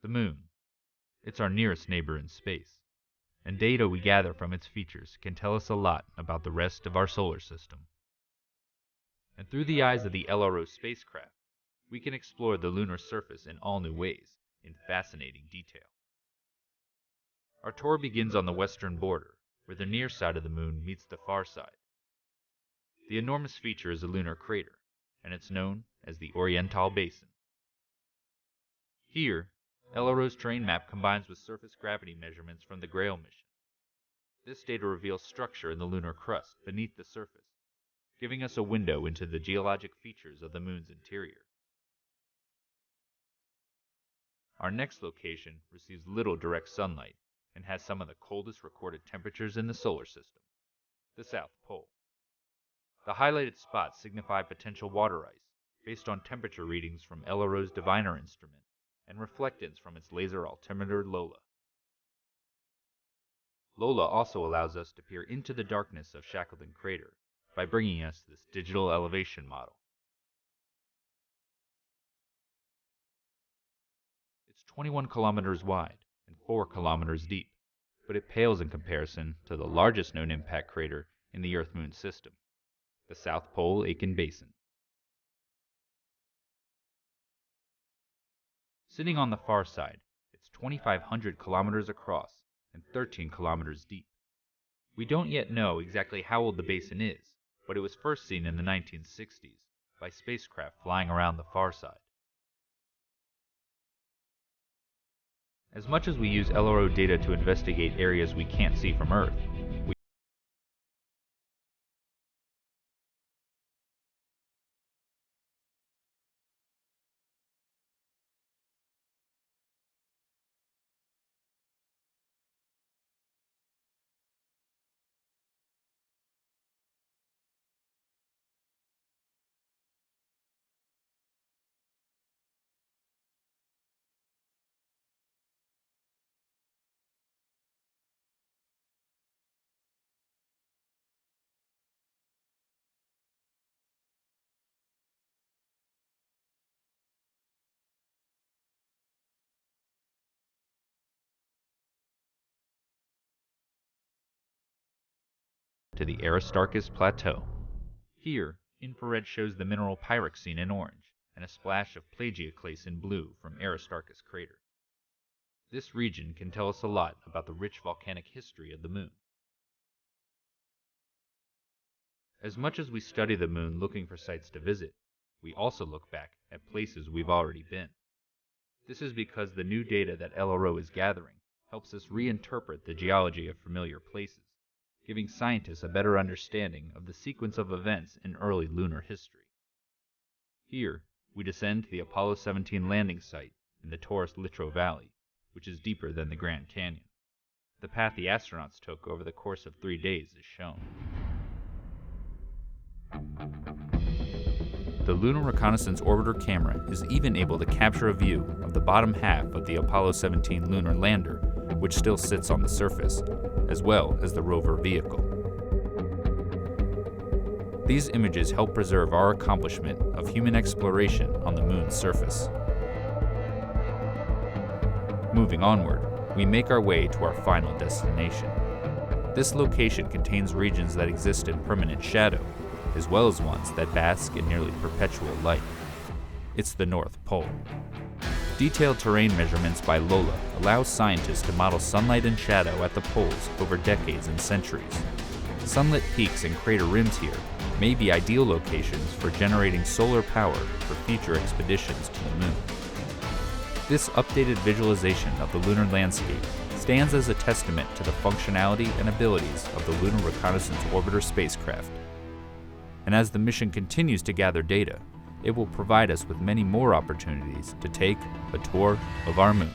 The Moon. It's our nearest neighbor in space, and data we gather from its features can tell us a lot about the rest of our solar system. And through the eyes of the LRO spacecraft, we can explore the lunar surface in all new ways, in fascinating detail. Our tour begins on the western border, where the near side of the Moon meets the far side. The enormous feature is a lunar crater, and it's known as the Oriental Basin. Here, LRO's terrain map combines with surface gravity measurements from the Grail mission. This data reveals structure in the lunar crust beneath the surface, giving us a window into the geologic features of the Moon's interior. Our next location receives little direct sunlight and has some of the coldest recorded temperatures in the solar system, the South Pole. The highlighted spots signify potential water ice based on temperature readings from LRO's Diviner instrument and reflectance from its laser altimeter LOLA. LOLA also allows us to peer into the darkness of Shackleton Crater by bringing us this digital elevation model. It's 21 kilometers wide and 4 kilometers deep, but it pales in comparison to the largest known impact crater in the Earth-Moon system, the South Pole Aitken Basin. Sitting on the far side, it's 2,500 kilometers across and 13 kilometers deep. We don't yet know exactly how old the basin is, but it was first seen in the 1960s by spacecraft flying around the far side. As much as we use LRO data to investigate areas we can't see from Earth, to the Aristarchus Plateau. Here, infrared shows the mineral pyroxene in orange and a splash of plagioclase in blue from Aristarchus crater. This region can tell us a lot about the rich volcanic history of the Moon. As much as we study the Moon looking for sites to visit, we also look back at places we've already been. This is because the new data that LRO is gathering helps us reinterpret the geology of familiar places, giving scientists a better understanding of the sequence of events in early lunar history. Here, we descend to the Apollo 17 landing site in the Taurus-Littrow Valley, which is deeper than the Grand Canyon. The path the astronauts took over the course of 3 days is shown. The Lunar Reconnaissance Orbiter camera is even able to capture a view of the bottom half of the Apollo 17 lunar lander, which still sits on the surface, as well as the rover vehicle. These images help preserve our accomplishment of human exploration on the Moon's surface. Moving onward, we make our way to our final destination. This location contains regions that exist in permanent shadow, as well as ones that bask in nearly perpetual light. It's the North Pole. Detailed terrain measurements by LOLA allow scientists to model sunlight and shadow at the poles over decades and centuries. Sunlit peaks and crater rims here may be ideal locations for generating solar power for future expeditions to the Moon. This updated visualization of the lunar landscape stands as a testament to the functionality and abilities of the Lunar Reconnaissance Orbiter spacecraft. And as the mission continues to gather data, it will provide us with many more opportunities to take a tour of our Moon.